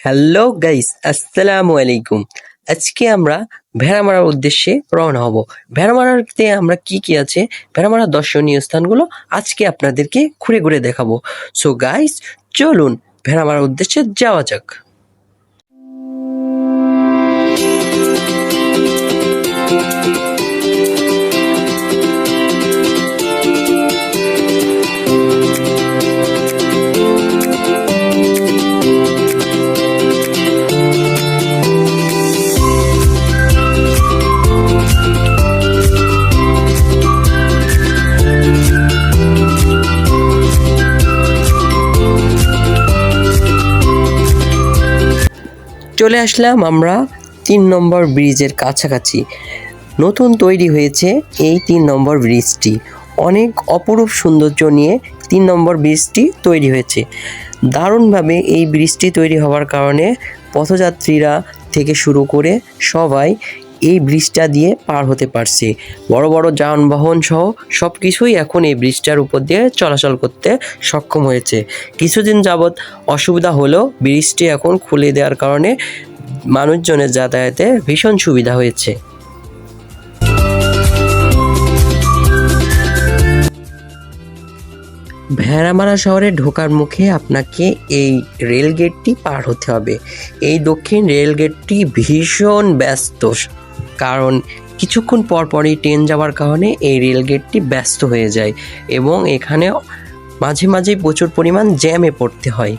Hello guys, আসসালামু আলাইকুম। আজকে আমরা ভেড়ামারার উদ্দেশ্যে রওনা হব। ভেড়ামারাতে আমরা কি কি আছে, ভেড়ামারার দর্শনীয় স্থানগুলো আজকে আপনাদেরকে ঘুরে ঘুরে দেখাবো। সো গাইস, চলুন ভেড়ামারার উদ্দেশ্যে যাওয়া যাক। চলে আসলাম আমরা ৩ নম্বর ব্রিজের কাছাকাছি। নতুন তৈরি হয়েছে এই ৩ নম্বর ব্রিজটি। অনেক অপরূপ সৌন্দর্য নিয়ে ৩ নম্বর ব্রিজটি তৈরি হয়েছে। দারুণভাবে এই ব্রিজটি তৈরি হওয়ার কারণে পথযাত্রীরা থেকে শুরু করে সবাই এই ব্রিজটা দিয়ে পার হতে পারছে। বড় বড় যানবাহন সহ সব কিছুই এখন এই ব্রিজটার উপর দিয়ে চলাচল করতে সক্ষম হয়েছে। কিছুদিন যাবৎ অসুবিধা হলেও ব্রিজটি এখন খুলে দেওয়ার কারণে মানুষজনের যাতায়াতে ভীষণ সুবিধা হয়েছে। ভেড়ামারা শহরে ঢোকার মুখে আপনাকে এই রেলগেটটি পার হতে হবে। এই দক্ষিণ রেলগেটটি ভীষণ ব্যস্ত, কারণ কিছুক্ষণ পরপরই ট্রেন যাওয়ার কারণে এই রেলগেটটি ব্যস্ত হয়ে যায় এবং এখানে মাঝে মাঝে প্রচুর পরিমাণ জ্যামে পড়তে হয়।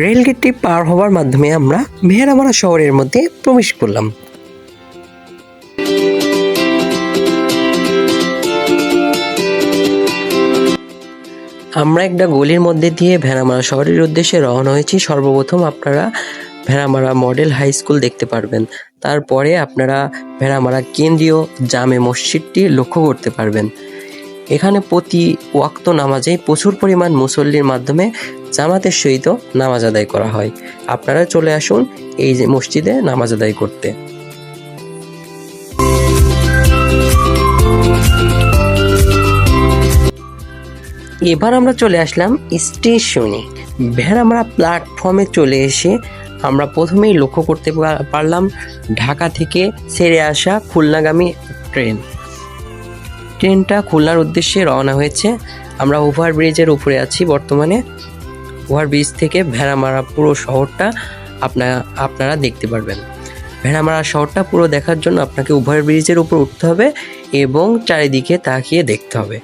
রেলগেটটি পার হওয়ার মাধ্যমে আমরা ভেড়ামারা শহরের মধ্যে প্রবেশ করলাম। আমরা একটা গলির মধ্যে দিয়ে ভেড়ামারা শহরের উদ্দেশ্যে রওনা হয়েছি। সর্বপ্রথম আপনারা ভেড়ামারা মডেল হাই স্কুল দেখতে পারবেন। তারপরে আপনারা ভেড়ামারা কেন্দ্রীয় জামে মসজিদটি লক্ষ্য করতে পারবেন। এখানে প্রতি ওয়াক্ত নামাজে প্রচুর পরিমাণ মুসল্লির মাধ্যমে জামাতের সহিত নামাজ আদায় করা হয়। আপনারা চলে আসুন এই যে মসজিদে নামাজ আদায় করতে। এবার আমরা চলে আসলাম স্টেশনে। ভেড়ামারা প্ল্যাটফর্মে চলে এসে আমরা প্রথমেই লক্ষ্য করতে পারলাম ঢাকা থেকে ছেড়ে আসা খুলনাগামী ট্রেনটা খুলনার উদ্দেশ্যে রওনা হয়েছে। আমরা ওভারব্রিজের উপরে আছি বর্তমানে। ওভারব্রিজ থেকে ভেড়ামারা পুরো শহরটা আপনারা দেখতে পারবেন। ভেড়ামারা শহরটা পুরো দেখার জন্য আপনাকে ওভারব্রিজের উপর উঠতে হবে এবং চারিদিকে তাকিয়ে দেখতে হবে।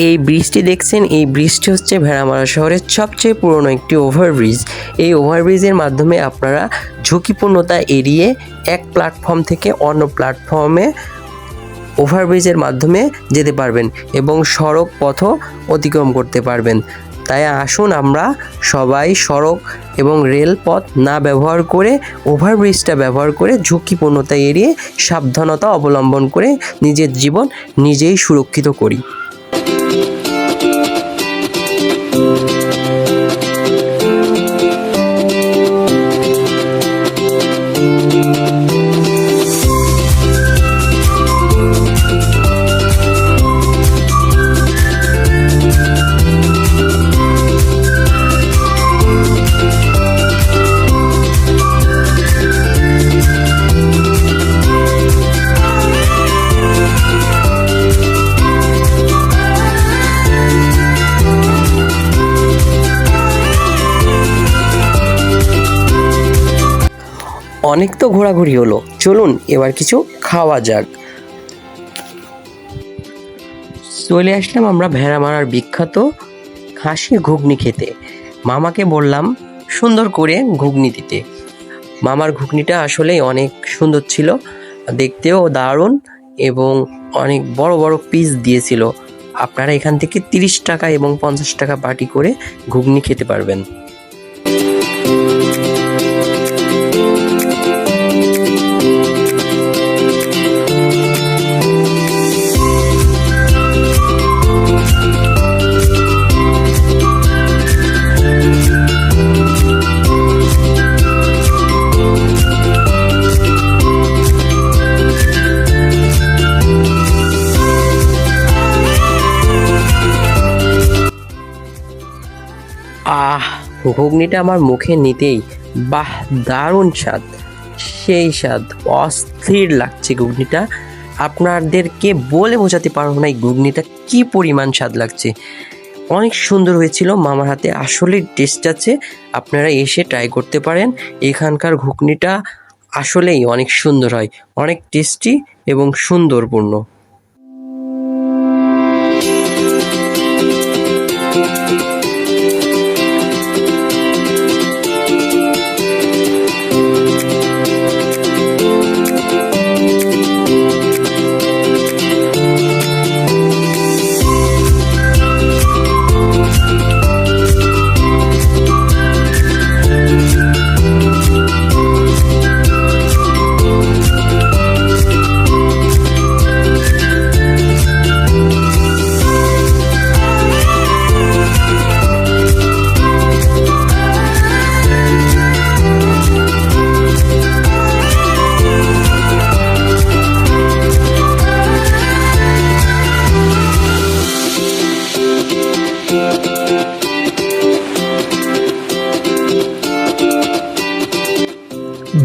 এই ব্রিজটি দেখছেন, এই ব্রিজটি হচ্ছে ভেড়ামারা শহরের সবচেয়ে পুরনো একটি ওভারব্রিজ। এই ওভারব্রিজের মাধ্যমে আপনারা ঝুঁকিপূর্ণতা এড়িয়ে এক প্ল্যাটফর্ম থেকে অন্য প্ল্যাটফর্মে ওভারব্রিজের মাধ্যমে যেতে পারবেন এবং সড়ক পথও অতিক্রম করতে পারবেন। তাই আসুন আমরা সবাই সড়ক এবং রেলপথ না ব্যবহার করে ওভারব্রিজটা ব্যবহার করে ঝুঁকিপূর্ণতা এড়িয়ে সাবধানতা অবলম্বন করে নিজের জীবন নিজেই সুরক্ষিত করি। অনেক তো ঘোরাঘুরি হলো, চলুন এবার কিছু খাওয়া যাক। চলে আসলাম আমরা ভেড়ামারার বিখ্যাত খাসির ঘুগনি খেতে। মামাকে বললাম সুন্দর করে ঘুগনি দিতে। মামার ঘুগনিটা আসলেই অনেক সুন্দর ছিল, দেখতেও দারুণ এবং অনেক বড় বড় পিস দিয়েছিল। আপনারা এখান থেকে 30 টাকা এবং 50 টাকা বাটি করে ঘুগনি খেতে পারবেন। ঘুগনিটা আমার মুখে নিতেই বাহ, দারুণ স্বাদ, সেই স্বাদ, অস্থির লাগছে ঘুগনিটা। আপনাদেরকে বলে বোঝাতে পারবো না এই ঘুগনিটা কী পরিমাণ স্বাদ লাগছে। অনেক সুন্দর হয়েছিল, মামার হাতে আসলে টেস্ট আছে, আপনারা এসে ট্রাই করতে পারেন। এখানকার ঘুগনিটা আসলেই অনেক সুন্দর হয়, অনেক টেস্টি এবং সুন্দরপূর্ণ।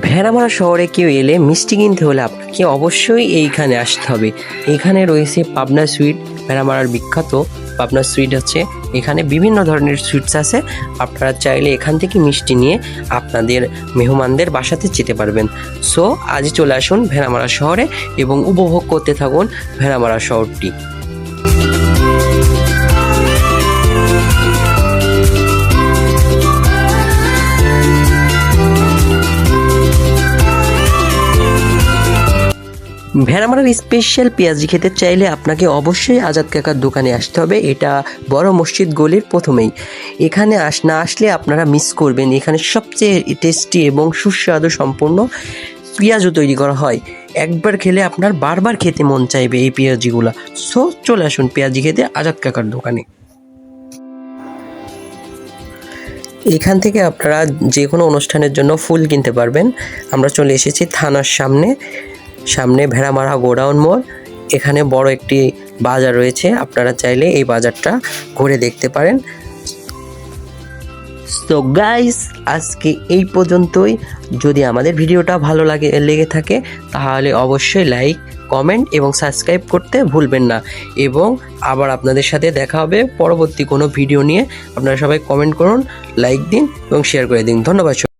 ভেড়ামারা শহরে কেউ এলে মিষ্টি কিনতে হলে আপনাকে অবশ্যই এইখানে আসতে হবে। এখানে রয়েছে পাবনা সুইট, ভেড়ামারার বিখ্যাত পাবনা সুইট আছে। এখানে বিভিন্ন ধরনের সুইটস আছে, আপনারা চাইলে এখান থেকে মিষ্টি নিয়ে আপনাদের মেহমানদের বাসাতে যেতে পারবেন। সো আজই চলে আসুন ভেড়ামারা শহরে এবং উপভোগ করতে থাকুন ভেড়ামারা শহরটি। ভেড়ামারার স্পেশাল পেঁয়াজি খেতে চাইলে আপনাকে অবশ্যই আজাদ কাকার দোকানে আসতে হবে। এটা বড় মসজিদ গলির প্রথমেই। এখানে না আসলে আপনারা মিস করবেন। এখানে সবচেয়ে টেস্টি এবং সুস্বাদু সম্পূর্ণ পেঁয়াজও তৈরি করা হয়। একবার খেলে আপনার বারবার খেতে মন চাইবে এই পেঁয়াজিগুলো। সো চলে আসুন পেঁয়াজি খেতে আজাদ কাকার দোকানে। এখান থেকে আপনারা যে কোনো অনুষ্ঠানের জন্য ফুল কিনতে পারবেন। আমরা চলে এসেছি থানার সামনে ভেড়ামারা গোডাউন মোড়। এখানে বড় একটি বাজার রয়েছে, আপনারা চাইলে এই বাজারটা ঘুরে দেখতে পারেন। সো গাইস, আজকে এই পর্যন্তই। যদি আমাদের ভিডিওটা ভালো লেগে থাকে তাহলে অবশ্যই লাইক, কমেন্ট এবং সাবস্ক্রাইব করতে ভুলবেন না। এবং আবার আপনাদের সাথে দেখা হবে পরবর্তী কোনো ভিডিও নিয়ে। আপনারা সবাই কমেন্ট করুন, লাইক দিন এবং শেয়ার করে দিন। ধন্যবাদ।